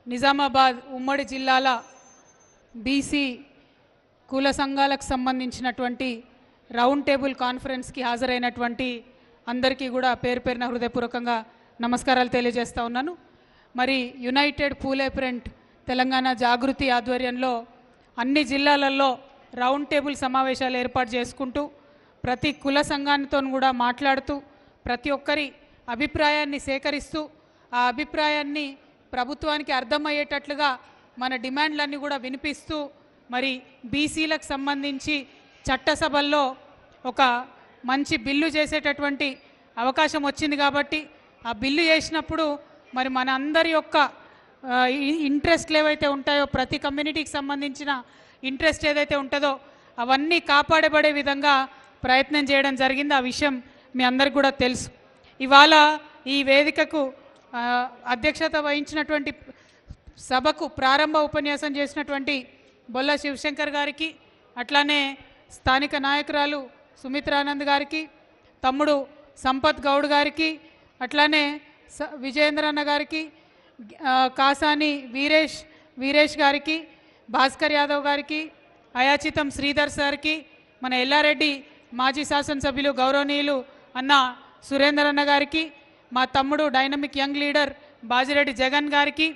నిజామాబాద్ ఉమ్మడి జిల్లాల బీసీ కుల సంఘాలకు సంబంధించినటువంటి రౌండ్ టేబుల్ కాన్ఫరెన్స్కి హాజరైనటువంటి అందరికీ కూడా పేరు పేరున హృదయపూర్వకంగా నమస్కారాలు తెలియజేస్తా ఉన్నాను. మరి యునైటెడ్ పూలే ప్రింట్ తెలంగాణ జాగృతి ఆధ్వర్యంలో అన్ని జిల్లాలలో రౌండ్ టేబుల్ సమావేశాలు ఏర్పాటు చేసుకుంటూ ప్రతి కుల సంఘానితో కూడా మాట్లాడుతూ ప్రతి ఒక్కరి అభిప్రాయాన్ని సేకరిస్తూ ఆ అభిప్రాయాన్ని ప్రభుత్వానికి అర్థమయ్యేటట్లుగా మన డిమాండ్లన్నీ కూడా వినిపిస్తూ మరి బీసీలకు సంబంధించి చట్టసభల్లో ఒక మంచి బిల్లు చేసేటటువంటి అవకాశం వచ్చింది. కాబట్టి ఆ బిల్లు చేసినప్పుడు మరి మన అందరి యొక్క ఇంట్రెస్ట్లు ఏవైతే ఉంటాయో ప్రతి కమ్యూనిటీకి సంబంధించిన ఇంట్రెస్ట్ ఏదైతే ఉంటుందో అవన్నీ కాపాడబడే విధంగా ప్రయత్నం చేయడం జరిగింది. ఆ విషయం మీ అందరికి కూడా తెలుసు. ఇవాళ ఈ వేదికకు అధ్యక్షత వహించినటువంటి సభకు ప్రారంభ ఉపన్యాసం చేసినటువంటి బొల్ల శివశంకర్ గారికి, అట్లానే స్థానిక నాయకురాలు సుమిత్రానంద్ గారికి, తమ్ముడు సంపత్ గౌడ్ గారికి, అట్లానే విజయేంద్రన్న గారికి, కాసాని వీరేష్ గారికి, భాస్కర్ యాదవ్ గారికి, అయాచితం శ్రీధర్ సార్కి, మన ఎల్లారెడ్డి మాజీ శాసనసభ్యులు గౌరవనీయులు అన్న సురేందర్ అన్న గారికి, మా తమ్ముడు dynamic young leader Bajireddy Jagan గారికి,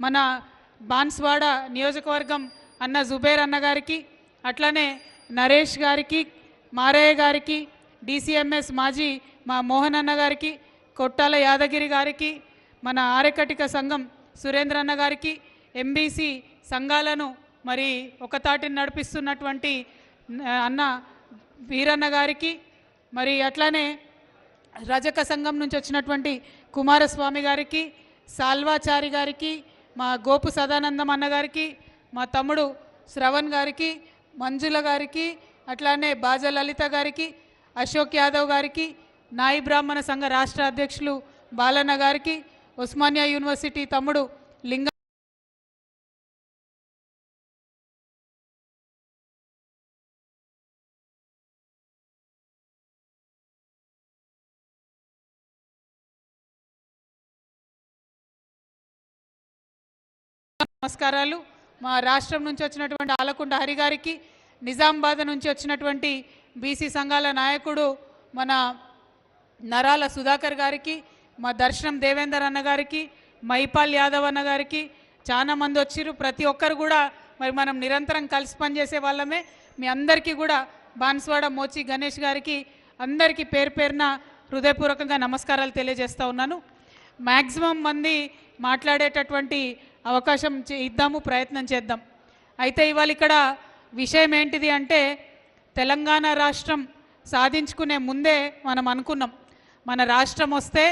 మన బాన్స్వాడ నియోజకవర్గం అన్న జుబేర్ అన్న గారికి, అట్లనే నరేష్ గారికి, మారయ్య గారికి, డిసిఎంఎస్ మాజీ మా మోహన్ అన్న గారికి, కొట్టాల యాదగిరి గారికి, మన ఆరెకటిక సంఘం సురేంద్ర అన్న గారికి, ఎంబీసీ సంఘాలను మరి ఒకతాటిని నడిపిస్తున్నటువంటి అన్న వీరన్న గారికి, మరి అట్లానే రజక సంఘం నుంచి వచ్చినటువంటి కుమారస్వామి గారికి, సాల్వాచారి గారికి, మా గోపు సదానందం అన్న గారికి, మా తమ్ముడు శ్రవణ్ గారికి, మంజుల గారికి, అట్లానే బాజా లలిత గారికి, అశోక్ యాదవ్ గారికి, నాయి బ్రాహ్మణ సంఘ రాష్ట్ర అధ్యక్షులు బాలన్న గారికి, ఉస్మానియా యూనివర్సిటీ తమ్ముడు లింగ నమస్కారాలు. మా రాష్ట్రం నుంచి వచ్చినటువంటి ఆలకొండ హరి గారికి, నిజామాబాద్ నుంచి వచ్చినటువంటి బీసీ సంఘాల నాయకుడు మన నరాల సుధాకర్ గారికి, మా దర్శనం దేవేందర్ అన్న గారికి, మైపాల్ యాదవ్ అన్న గారికి, చాలా మంది వచ్చిర్రు. ప్రతి ఒక్కరు కూడా మరి మనం నిరంతరం కలిసి పనిచేసే వాళ్ళమే. మీ అందరికీ కూడా బాన్స్వాడ మోచి గణేష్ గారికి అందరికీ పేరు పేరున హృదయపూర్వకంగా నమస్కారాలు తెలియజేస్తూ ఉన్నాను. మ్యాక్సిమం మంది మాట్లాడేటటువంటి అవకాశం ఇద్దాము, ప్రయత్నం చేద్దాం. అయితే ఇవాళ ఇక్కడ విషయం ఏంటిది అంటే, తెలంగాణ రాష్ట్రం సాధించుకునే ముందే మనం అనుకున్నాం మన రాష్ట్రం వస్తే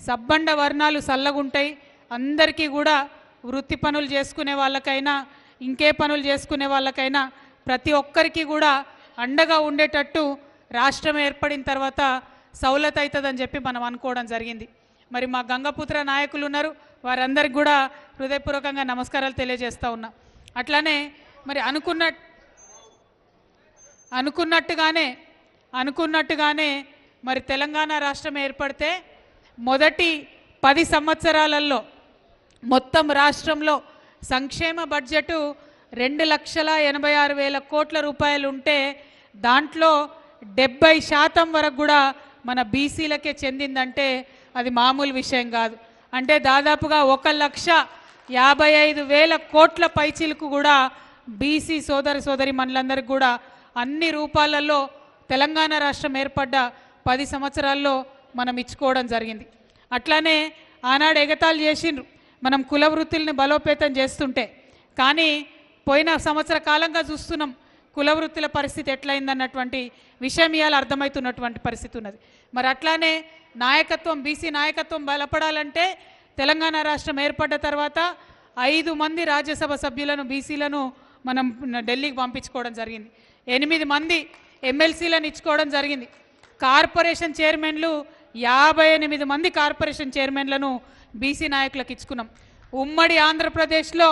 సబ్బండ వర్ణాలు చల్లగుంటాయి, అందరికీ కూడా వృత్తి పనులు చేసుకునే వాళ్ళకైనా ఇంకే పనులు చేసుకునే వాళ్ళకైనా ప్రతి ఒక్కరికి కూడా అండగా ఉండేటట్టు రాష్ట్రం ఏర్పడిన తర్వాత సౌలత్ అవుతుందని చెప్పి మనం అనుకోవడం జరిగింది. మరి మా గంగపుత్ర నాయకులు ఉన్నారు, వారందరికి కూడా హృదయపూర్వకంగా నమస్కారాలు తెలియజేస్తూ ఉన్నా. అట్లానే మరి అనుకున్నట్టుగానే మరి తెలంగాణ రాష్ట్రం ఏర్పడితే మొదటి 10 సంవత్సరాలలో మొత్తం రాష్ట్రంలో సంక్షేమ బడ్జెటు 2,86,000 కోట్ల రూపాయలు ఉంటే దాంట్లో 70% వరకు కూడా మన బీసీలకే చెందిందంటే అది మామూలు విషయం కాదు. అంటే దాదాపుగా 1,55,000 కోట్ల పైచీలకు కూడా బీసీ సోదరి మనులందరికీ కూడా అన్ని రూపాలలో తెలంగాణ రాష్ట్రం ఏర్పడ్డ 10 సంవత్సరాల్లో మనం ఇచ్చుకోవడం జరిగింది. అట్లానే ఆనాడు ఎగతాళి చేసిండ్రు మనం కుల వృత్తుల్ని బలోపేతం చేస్తుంటే, కానీ పోయిన సంవత్సర కాలంగా చూస్తున్నాం కుల వృత్తుల పరిస్థితి ఎట్లయిందన్నటువంటి విషయం ఇవాళ అర్థమవుతున్నటువంటి పరిస్థితి ఉన్నది. మరి అట్లానే నాయకత్వం, బీసీ నాయకత్వం బలపడాలంటే తెలంగాణ రాష్ట్రం ఏర్పడ్డ తర్వాత 5 మంది రాజ్యసభ సభ్యులను బీసీలను మనం ఢిల్లీకి పంపించుకోవడం జరిగింది. 8 మంది ఎమ్మెల్సీలను ఇచ్చుకోవడం జరిగింది. కార్పొరేషన్ చైర్మన్లు 58 మంది కార్పొరేషన్ చైర్మన్లను బీసీ నాయకులకు ఇచ్చుకున్నాం. ఉమ్మడి ఆంధ్రప్రదేశ్లో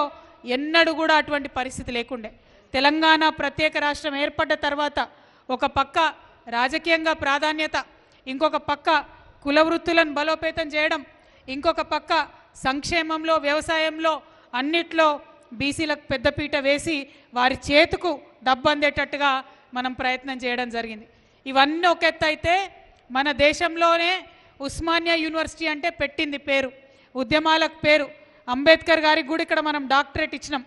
ఎన్నడూ కూడా అటువంటి పరిస్థితి లేకుండే. తెలంగాణ ప్రత్యేక రాష్ట్రం ఏర్పడ్డ తర్వాత ఒక పక్క రాజకీయంగా ప్రాధాన్యత, ఇంకొక పక్క కుల వృత్తులను బలోపేతం చేయడం, ఇంకొక పక్క సంక్షేమంలో వ్యవసాయంలో అన్నిట్లో బీసీలకు పెద్దపీట వేసి వారి చేతుకు డబ్బు అందేటట్టుగా మనం ప్రయత్నం చేయడం జరిగింది. ఇవన్నీ ఒక ఎత్తు అయితే మన దేశంలోనే ఉస్మానియా యూనివర్సిటీ అంటే పెట్టింది పేరు, ఉద్యమాలకు పేరు. అంబేద్కర్ గారికి కూడా ఇక్కడ మనం డాక్టరేట్ ఇచ్చినాం.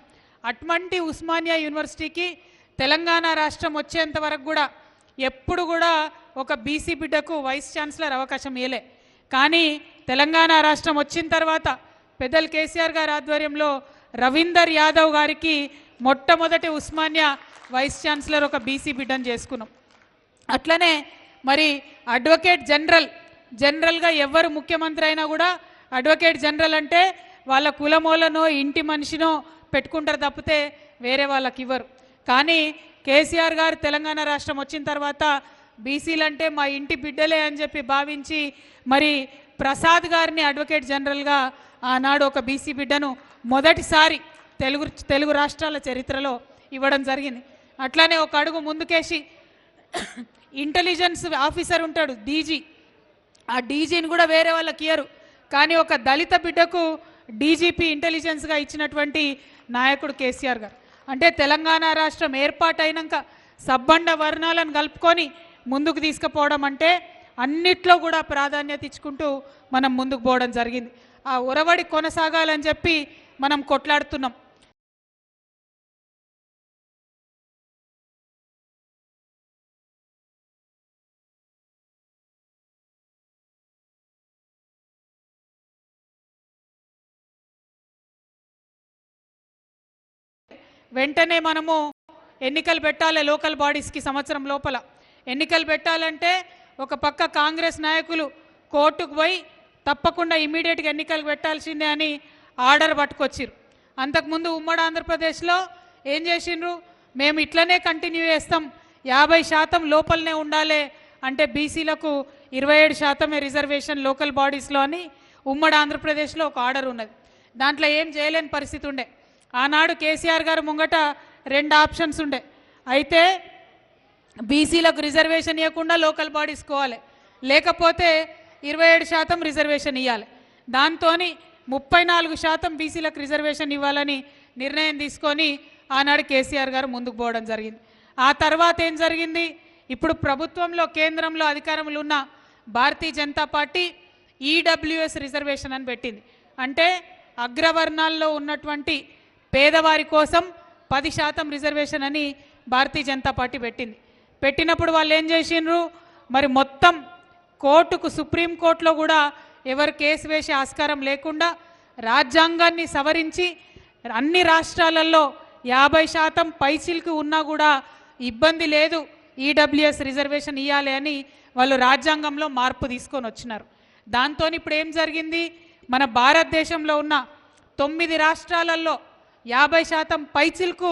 అటువంటి ఉస్మానియా యూనివర్సిటీకి తెలంగాణ రాష్ట్రం వచ్చేంత వరకు కూడా ఎప్పుడు కూడా ఒక బీసీ బిడ్డకు వైస్ ఛాన్సలర్ అవకాశం ఇవ్వలే. కానీ తెలంగాణ రాష్ట్రం వచ్చిన తర్వాత పెద్దలు కేసీఆర్ గారి ఆధ్వర్యంలో రవీందర్ యాదవ్ గారికి మొట్టమొదటి ఉస్మానియా వైస్ ఛాన్సలర్ ఒక బీసీ బిడ్డను చేసుకున్నాం. అట్లనే మరి అడ్వకేట్ జనరల్గా ఎవరు ముఖ్యమంత్రి అయినా కూడా అడ్వకేట్ జనరల్ అంటే వాళ్ళ కులమోలనో ఇంటి మనిషినో పెట్టుకుంటారు తప్పితే వేరే వాళ్ళకి ఇవ్వరు. కానీ కేసీఆర్ గారు తెలంగాణ రాష్ట్రం వచ్చిన తర్వాత బీసీలు అంటే మా ఇంటి బిడ్డలే అని చెప్పి భావించి మరి ప్రసాద్ గారిని అడ్వకేట్ జనరల్గా ఆనాడు ఒక బీసీ బిడ్డను మొదటిసారి తెలుగు రాష్ట్రాల చరిత్రలో ఇవ్వడం జరిగింది. అట్లానే ఒక అడుగు ముందుకేసి ఇంటెలిజెన్స్ ఆఫీసర్ ఉంటాడు డీజీ, ఆ డీజీని కూడా వేరే వాళ్ళకి ఇయ్యరు. కానీ ఒక దళిత బిడ్డకు డీజీపీ ఇంటెలిజెన్స్గా ఇచ్చినటువంటి నాయకుడు కేసీఆర్ గారు. అంటే తెలంగాణ రాష్ట్రం ఏర్పాటైనాక సబ్బండ వర్ణాలను కలుపుకొని ముందుకు తీసుకుపోవడం అంటే అన్నిట్లో కూడా ప్రాధాన్యత ఇచ్చుకుంటూ మనం ముందుకు పోవడం జరిగింది. ఆ ఒరవడి కొనసాగాలని చెప్పి మనం కొట్లాడుతున్నాం. వెంటనే మనము ఎన్నికలు పెట్టాలి. లోకల్ బాడీస్కి సంవత్సరం లోపల ఎన్నికలు పెట్టాలంటే ఒక పక్క కాంగ్రెస్ నాయకులు కోర్టుకు పోయి తప్పకుండా ఇమీడియట్గా ఎన్నికలు పెట్టాల్సిందే అని ఆర్డర్ పట్టుకొచ్చిర్రు. అంతకుముందు ఉమ్మడి ఆంధ్రప్రదేశ్లో ఏం చేసిండ్రు, మేము ఇట్లనే కంటిన్యూ చేస్తాం, 50% లోపలనే ఉండాలి అంటే బీసీలకు 27% రిజర్వేషన్ లోకల్ బాడీస్లో అని ఉమ్మడి ఆంధ్రప్రదేశ్లో ఒక ఆర్డర్ ఉన్నది. దాంట్లో ఏం చేయలేని పరిస్థితి ఉండే. ఆనాడు కేసీఆర్ గారు ముంగట 2 ఆప్షన్స్ ఉండే. అయితే బీసీలకు రిజర్వేషన్ ఇవ్వకుండా లోకల్ బాడీస్ కోవాలి, లేకపోతే 27% రిజర్వేషన్ ఇవ్వాలి. దాంతో 34% బీసీలకు రిజర్వేషన్ ఇవ్వాలని నిర్ణయం తీసుకొని ఆనాడు కేసీఆర్ గారు ముందుకు పోవడం జరిగింది. ఆ తర్వాత ఏం జరిగింది, ఇప్పుడు ప్రభుత్వంలో కేంద్రంలో అధికారంలో ఉన్న Bharatiya Janata party EWS reservation అని పెట్టింది. అంటే అగ్రవర్ణాల్లో ఉన్నటువంటి పేదవారి కోసం 10% రిజర్వేషన్ అని భారతీయ జనతా పార్టీ పెట్టింది. పెట్టినప్పుడు వాళ్ళు ఏం చేసిండ్రు, మరి మొత్తం కోర్టుకు సుప్రీంకోర్టులో కూడా ఎవరు కేసు వేసే ఆస్కారం లేకుండా రాజ్యాంగాన్ని సవరించి అన్ని రాష్ట్రాలలో 50% పైచిల్కి ఉన్నా కూడా ఇబ్బంది లేదు, ఈడబ్ల్యూఎస్ రిజర్వేషన్ ఇవ్వాలి అని వాళ్ళు రాజ్యాంగంలో మార్పు తీసుకొని వచ్చినారు. దాంతో ఇప్పుడు ఏం జరిగింది, మన భారతదేశంలో ఉన్న 9 రాష్ట్రాలలో 50% పైచిల్కు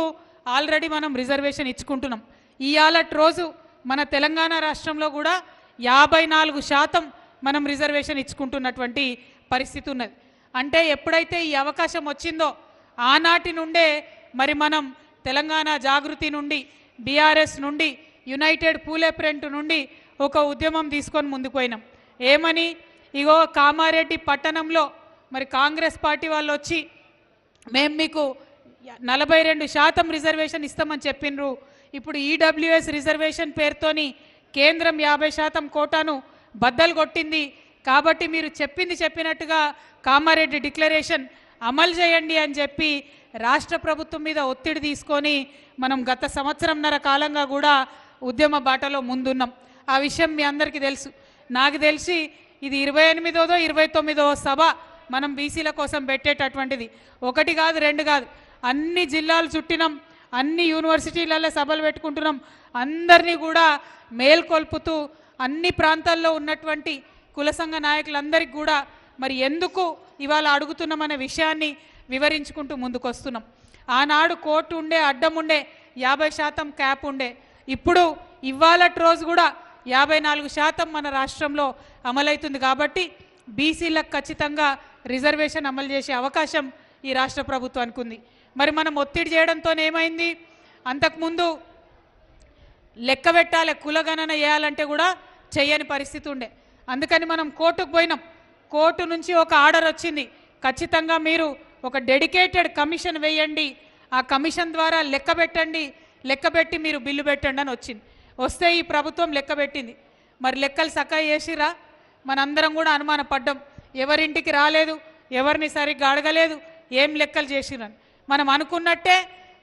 ఆల్రెడీ మనం రిజర్వేషన్ ఇచ్చుకుంటున్నాం. ఇవాళటి రోజు మన తెలంగాణ రాష్ట్రంలో కూడా 54% మనం రిజర్వేషన్ ఇచ్చుకుంటున్నటువంటి పరిస్థితి ఉన్నది. అంటే ఎప్పుడైతే ఈ అవకాశం వచ్చిందో ఆనాటి నుండే మరి మనం తెలంగాణ జాగృతి నుండి, బీఆర్ఎస్ నుండి, యునైటెడ్ పూలే ఫ్రంట్ నుండి ఒక ఉద్యమం తీసుకొని ముందుకు పోయినాం. ఏమని, ఇగో కామారెడ్డి పట్టణంలో మరి కాంగ్రెస్ పార్టీ వాళ్ళు వచ్చి మేము మీకు 42% రిజర్వేషన్ ఇస్తామని చెప్పిండ్రు. ఇప్పుడు ఈడబ్ల్యూఎస్ రిజర్వేషన్ పేరుతోని కేంద్రం 50% కోటాను బద్దలు కొట్టింది. కాబట్టి మీరు చెప్పినట్టుగా కామారెడ్డి డిక్లరేషన్ అమలు చేయండి అని చెప్పి రాష్ట్ర ప్రభుత్వం మీద ఒత్తిడి తీసుకొని మనం గత సంవత్సరంన్నర కాలంగా కూడా ఉద్యమ బాటలో ముందున్నాం. ఆ విషయం మీ అందరికీ తెలుసు. నాకు తెలిసి ఇది 28వ 29వ సభ మనం బీసీల కోసం పెట్టేటటువంటిది. 1 కాదు 2 కాదు, అన్ని జిల్లాలు చుట్టినాం, అన్ని యూనివర్సిటీలలో సభలు పెట్టుకుంటున్నాం. అందరినీ కూడా మేల్కొల్పుతూ అన్ని ప్రాంతాల్లో ఉన్నటువంటి కుల సంఘ నాయకులందరికీ కూడా మరి ఎందుకు ఇవాళ అడుగుతున్నామనే విషయాన్ని వివరించుకుంటూ ముందుకు వస్తున్నాం. ఆనాడు కోర్టు ఉండే, అడ్డం ఉండే, 50% క్యాప్ ఉండే. ఇప్పుడు ఇవాళటి రోజు కూడా 54% మన రాష్ట్రంలో అమలవుతుంది. కాబట్టి బీసీలకు ఖచ్చితంగా రిజర్వేషన్ అమలు చేసే అవకాశం ఈ రాష్ట్ర ప్రభుత్వానికి ఉంది. మరి మనం ఒత్తిడి చేయడంతో ఏమైంది, అంతకుముందు లెక్క పెట్టాలి, కులగణన చేయాలంటే కూడా చేయని పరిస్థితి ఉండే. అందుకని మనం కోర్టుకు పోయినాం. కోర్టు నుంచి ఒక ఆర్డర్ వచ్చింది, ఖచ్చితంగా మీరు ఒక డెడికేటెడ్ కమిషన్ వేయండి, ఆ కమిషన్ ద్వారా లెక్క పెట్టండి, లెక్క పెట్టి మీరు బిల్లు పెట్టండి అని వచ్చింది. వస్తే ఈ ప్రభుత్వం లెక్క పెట్టింది. మరి లెక్కలు చక్కగా చేసిరా? మనందరం కూడా అనుమానపడ్డాం. ఎవరింటికి రాలేదు, ఎవరిని సరిగ్గా అడగలేదు, ఏం లెక్కలు చేసిరని. మనం అనుకున్నట్టే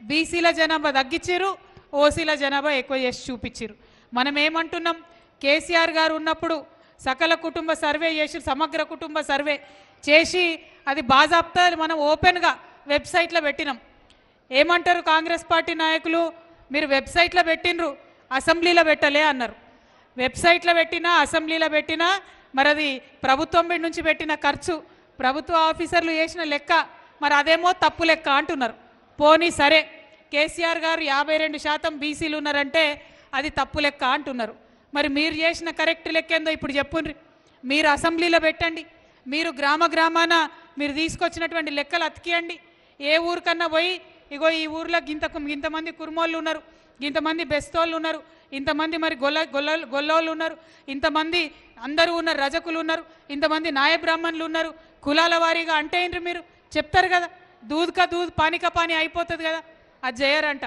బీసీల జనాభా తగ్గించారు, ఓసీల జనాభా ఎక్కువ చేసి చూపించారు. మనం ఏమంటున్నాం, కేసీఆర్ గారు ఉన్నప్పుడు సకల కుటుంబ సర్వే చేసి, సమగ్ర కుటుంబ సర్వే చేసి అది బాజాప్తా మనం ఓపెన్గా వెబ్సైట్లో పెట్టినాం. ఏమంటారు కాంగ్రెస్ పార్టీ నాయకులు, మీరు వెబ్సైట్లో పెట్టినరు, అసెంబ్లీలో పెట్టలే అన్నారు. వెబ్సైట్లో పెట్టినా అసెంబ్లీలో పెట్టినా మరి అది ప్రభుత్వం నుంచి పెట్టిన ఖర్చు, ప్రభుత్వ ఆఫీసర్లు చేసిన లెక్క, మరి అదేమో తప్పు లెక్క అంటున్నారు. పోనీ సరే, కేసీఆర్ గారు 52% బీసీలు ఉన్నారంటే అది తప్పు లెక్క అంటున్నారు. మరి మీరు చేసిన కరెక్ట్ లెక్క ఏందో ఇప్పుడు చెప్పుండ్రి. మీరు అసెంబ్లీలో పెట్టండి, మీరు గ్రామ గ్రామాన మీరు తీసుకొచ్చినటువంటి లెక్కలు అతికియండి. ఏ ఊరికన్నా పోయి ఇగో ఈ ఊర్లో ఇంతమంది కుర్మోళ్ళు ఉన్నారు, ఇంతమంది బెస్తోళ్ళు ఉన్నారు, ఇంతమంది మరి గొల్లోళ్ళు ఉన్నారు, ఇంతమంది అందరూ ఉన్నారు, రజకులు ఉన్నారు, ఇంతమంది నాయ బ్రాహ్మణులు ఉన్నారు, కులాల వారీగా అంటే ఏంటి మీరు చెప్తారు కదా. దూద్ కా దూద్ పానీ కా పానీ అయిపోతుంది కదా. అది చేయరంట.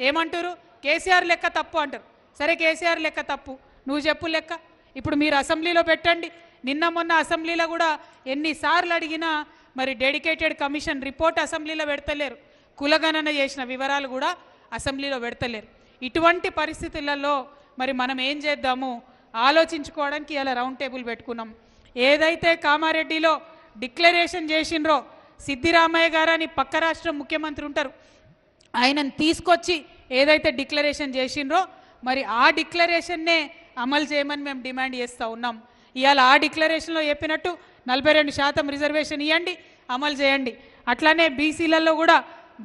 ఏమంటారు, కేసీఆర్ లెక్క తప్పు అంటారు. సరే కేసీఆర్ లెక్క తప్పు, నువ్వు చెప్పు లెక్క. ఇప్పుడు మీరు అసెంబ్లీలో పెట్టండి. నిన్న మొన్న అసెంబ్లీలో కూడా ఎన్నిసార్లు అడిగినా మరి డెడికేటెడ్ కమిషన్ రిపోర్ట్ అసెంబ్లీలో పెడతలేరు, కులగణన చేసిన వివరాలు కూడా అసెంబ్లీలో పెడతలేరు. ఇటువంటి పరిస్థితులలో మరి మనం ఏం చేద్దాము ఆలోచించుకోవడానికి ఇలా రౌండ్ టేబుల్ పెట్టుకున్నాం. ఏదైతే కామారెడ్డిలో డిక్లరేషన్ చేసిండ్రో, సిద్దిరామయ్య గారు అని పక్క రాష్ట్రం ముఖ్యమంత్రి ఉంటారు, ఆయనను తీసుకొచ్చి ఏదైతే డిక్లరేషన్ చేసిండ్రో మరి ఆ డిక్లరేషన్నే అమలు చేయమని మేము డిమాండ్ చేస్తూ ఉన్నాం. ఇవాళ ఆ డిక్లరేషన్లో చెప్పినట్టు 42% రిజర్వేషన్ ఇవ్వండి, అమలు చేయండి. అట్లానే బీసీలలో కూడా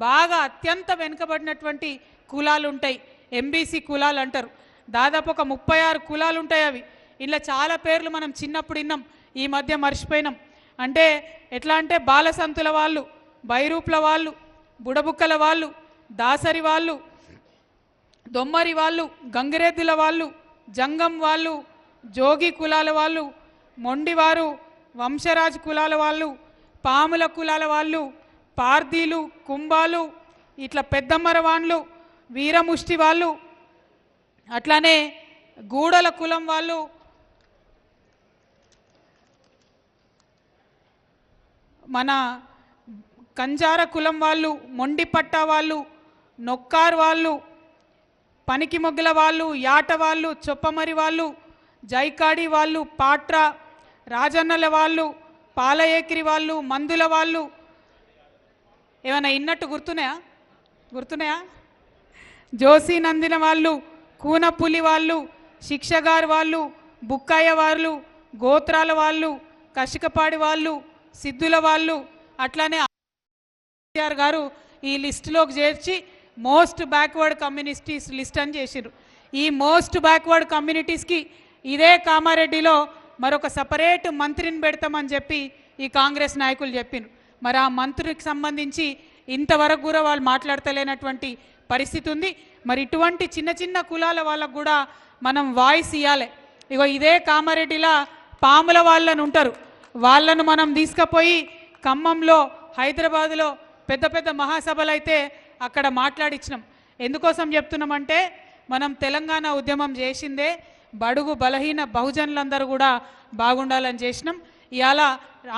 బాగా అత్యంత వెనుకబడినటువంటి కులాలు ఉంటాయి, ఎంబీసీ కులాలు అంటారు. దాదాపు ఒక 36 కులాలు ఉంటాయి. అవి ఇలా చాలా పేర్లు మనం చిన్నప్పుడు విన్నాం, ఈ మధ్య మర్చిపోయినాం. అంటే ఎట్లా అంటే బాలసంతుల వాళ్ళు, బైరూప్ల వాళ్ళు, బుడబుక్కల వాళ్ళు, దాసరి వాళ్ళు, దొమ్మరి వాళ్ళు, గంగిరెద్దుల వాళ్ళు, జంగం వాళ్ళు, జోగి కులాల వాళ్ళు, మొండివారు, వంశరాజ్ కులాల వాళ్ళు, పాముల కులాల వాళ్ళు, పార్దీలు, కుంభాలు, ఇట్లా పెద్దమ్మరవాన్లు, వీరముష్టి వాళ్ళు, అట్లానే గూడల కులం వాళ్ళు, మన కంజార కులం వాళ్ళు, మొండిపట్ట వాళ్ళు, నొక్కారు వాళ్ళు, పనికి మొగ్గల వాళ్ళు, యాట వాళ్ళు, చొప్పమరి వాళ్ళు, జైకాడి వాళ్ళు, పాట్రా, రాజన్నల వాళ్ళు, పాలయేకిరి వాళ్ళు, మందుల వాళ్ళు, ఏమైనా ఇన్నట్టు గుర్తున్నాయా? జోసి నందిన వాళ్ళు, కూనపులి వాళ్ళు, శిక్షగారు వాళ్ళు, బుక్కయ్య వాళ్ళు, గోత్రాల వాళ్ళు, కషికపాడి వాళ్ళు, సిద్ధుల వాళ్ళు, అట్లానే కేసీఆర్ గారు ఈ లిస్టులోకి చేర్చి మోస్ట్ బ్యాక్వర్డ్ కమ్యూనిటీస్ లిస్ట్ అని చేసిర్రు. ఈ మోస్ట్ బ్యాక్వర్డ్ కమ్యూనిటీస్కి ఇదే కామారెడ్డిలో మరొక సపరేట్ మంత్రిని పెడతామని చెప్పి ఈ కాంగ్రెస్ నాయకులు చెప్పినారు. మరి ఆ మంత్రికి సంబంధించి ఇంతవరకు కూడా వాళ్ళు మాట్లాడతలేనటువంటి పరిస్థితి ఉంది. మరి ఇటువంటి చిన్న చిన్న కులాల వాళ్ళకు కూడా మనం వాయిస్ ఇవ్వాలి. ఇగో ఇదే కామారెడ్డిలా పాముల వాళ్ళని ఉంటారు, వాళ్ళను మనం తీసుకుపోయి ఖమ్మంలో, హైదరాబాదులో పెద్ద పెద్ద మహాసభలు అయితే అక్కడ మాట్లాడించినాం. ఎందుకోసం చెప్తున్నామంటే మనం తెలంగాణ ఉద్యమం చేసిందే బడుగు బలహీన బహుజనులందరూ కూడా బాగుండాలని చేసినాం. ఇవాళ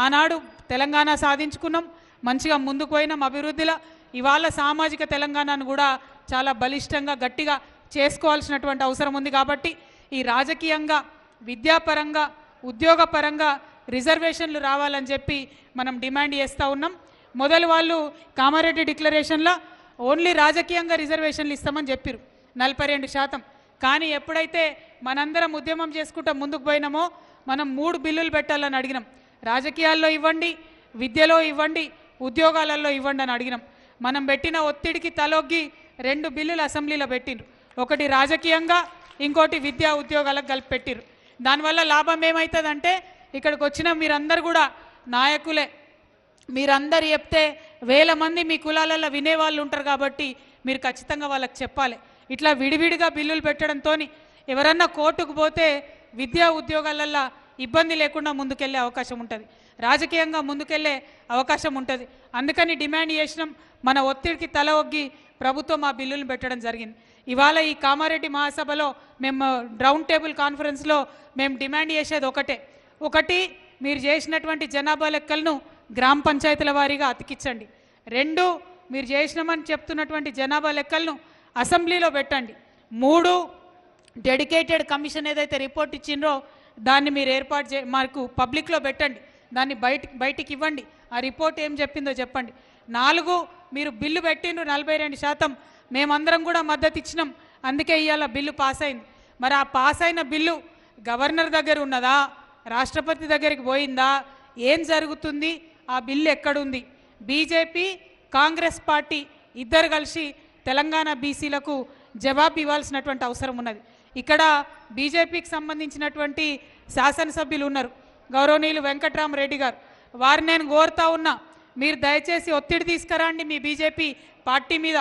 ఆనాడు తెలంగాణ సాధించుకున్నాం, మంచిగా ముందుకు పోయినాం అభివృద్ధిలో. ఇవాళ సామాజిక తెలంగాణను కూడా చాలా బలిష్టంగా గట్టిగా చేసుకోవాల్సినటువంటి అవసరం ఉంది. కాబట్టి ఈ రాజకీయంగా, విద్యాపరంగా, ఉద్యోగపరంగా రిజర్వేషన్లు రావాలని చెప్పి మనం డిమాండ్ చేస్తూ ఉన్నాం. మొదలు వాళ్ళు కామారెడ్డి డిక్లరేషన్లో ఓన్లీ రాజకీయంగా రిజర్వేషన్లు ఇస్తామని చెప్పారు 42%. కానీ ఎప్పుడైతే మనందరం ఉద్యమం చేసుకుంటూ ముందుకు పోయినామో మనం 3 బిల్లులు పెట్టాలని అడిగినాం. రాజకీయాల్లో ఇవ్వండి, విద్యలో ఇవ్వండి, ఉద్యోగాలలో ఇవ్వండి అని అడిగినాం. మనం పెట్టిన ఒత్తిడికి తలొగ్గి 2 బిల్లులు అసెంబ్లీలో పెట్టిండ్రు. ఒకటి రాజకీయంగా, ఇంకోటి విద్యా ఉద్యోగాలకు కలిపి పెట్టిర్రు. దానివల్ల లాభం ఏమవుతుందంటే ఇక్కడికి వచ్చిన మీరందరూ కూడా నాయకులే, మీరందరు చెప్తే వేల మంది మీ కులాలలో వినేవాళ్ళు ఉంటారు. కాబట్టి మీరు ఖచ్చితంగా వాళ్ళకి చెప్పాలి. ఇట్లా విడివిడిగా బిల్లులు పెట్టడంతో ఎవరన్నా కోర్టుకు పోతే విద్యా ఉద్యోగాలల్లో ఇబ్బంది లేకుండా ముందుకెళ్ళే అవకాశం ఉంటుంది. రాజకీయంగా ముందుకెళ్లే అవకాశం ఉంటుంది. అందుకని డిమాండ్ చేసినాం. మన ఒత్తిడికి తల ఒగ్గి ప్రభుత్వం ఆ బిల్లులు పెట్టడం జరిగింది. ఇవాళ ఈ కామారెడ్డి మహాసభలో మేము రౌండ్ టేబుల్ కాన్ఫరెన్స్లో మేము డిమాండ్ చేసేది ఒకటి మీరు చేసినటువంటి జనాభా లెక్కలను గ్రామ పంచాయతీల వారీగా అతికించండి. 2 మీరు చేసినామని చెప్తున్నటువంటి జనాభా లెక్కలను అసెంబ్లీలో పెట్టండి. 3 డెడికేటెడ్ కమిషన్ ఏదైతే రిపోర్ట్ ఇచ్చిండ్రో దాన్ని మీరు ఏర్పాటు మాకు పబ్లిక్లో పెట్టండి. దాన్ని బయటికి ఇవ్వండి. ఆ రిపోర్ట్ ఏం చెప్పిందో చెప్పండి. 4 మీరు బిల్లు పెట్టిండ్రు 42%, మేమందరం కూడా మద్దతు ఇచ్చినాం. అందుకే ఇవాళ బిల్లు పాస్ అయింది. మరి ఆ పాస్ అయిన బిల్లు గవర్నర్ దగ్గర ఉన్నదా, రాష్ట్రపతి దగ్గరికి పోయిందా, ఏం జరుగుతుంది, ఆ బిల్లు ఎక్కడుంది? బీజేపీ కాంగ్రెస్ పార్టీ ఇద్దరు కలిసి తెలంగాణ బీసీలకు జవాబు ఇవ్వాల్సినటువంటి అవసరం ఉన్నది. ఇక్కడ బీజేపీకి సంబంధించినటువంటి శాసనసభ్యులు ఉన్నారు, గౌరవనీయులు వెంకట్రామరెడ్డి గారు. వారిని నేను కోరుతా ఉన్నా, మీరు దయచేసి ఒత్తిడి తీసుకురండి మీ బీజేపీ పార్టీ మీద.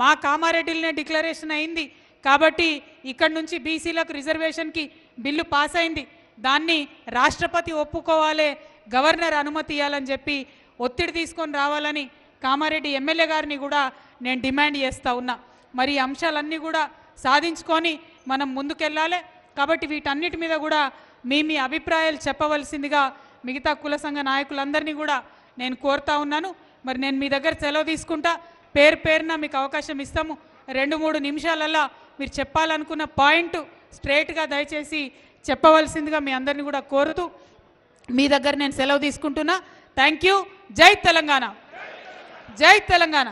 మా కామారెడ్డిలోనే డిక్లరేషన్ అయింది కాబట్టి ఇక్కడ నుంచి బీసీలకు రిజర్వేషన్కి బిల్లు పాస్ అయింది. దాన్ని రాష్ట్రపతి ఒప్పుకోవాలి, గవర్నర్ అనుమతి ఇవ్వాలని చెప్పి ఒత్తిడి తీసుకొని రావాలని కామారెడ్డి ఎమ్మెల్యే గారిని కూడా నేను డిమాండ్ చేస్తూ ఉన్నా. మరి ఈ అంశాలన్నీ కూడా సాధించుకొని మనం ముందుకెళ్ళాలి. కాబట్టి వీటన్నిటి మీద కూడా మీ అభిప్రాయాలు చెప్పవలసిందిగా మిగతా కుల సంఘ నాయకులందరినీ కూడా నేను కోరుతా ఉన్నాను. మరి నేను మీ దగ్గర సెలవు తీసుకుంటా. పేరున మీకు అవకాశం ఇస్తాము. 2-3 నిమిషాలల్లో మీరు చెప్పాలనుకున్న పాయింట్ స్ట్రైట్గా దయచేసి చెప్పవలసిందిగా మీ అందరినీ కూడా కోరుతూ మీ దగ్గర నేను సెలవు తీసుకుంటున్నా. Thank you. జై తెలంగాణ, జై తెలంగాణ.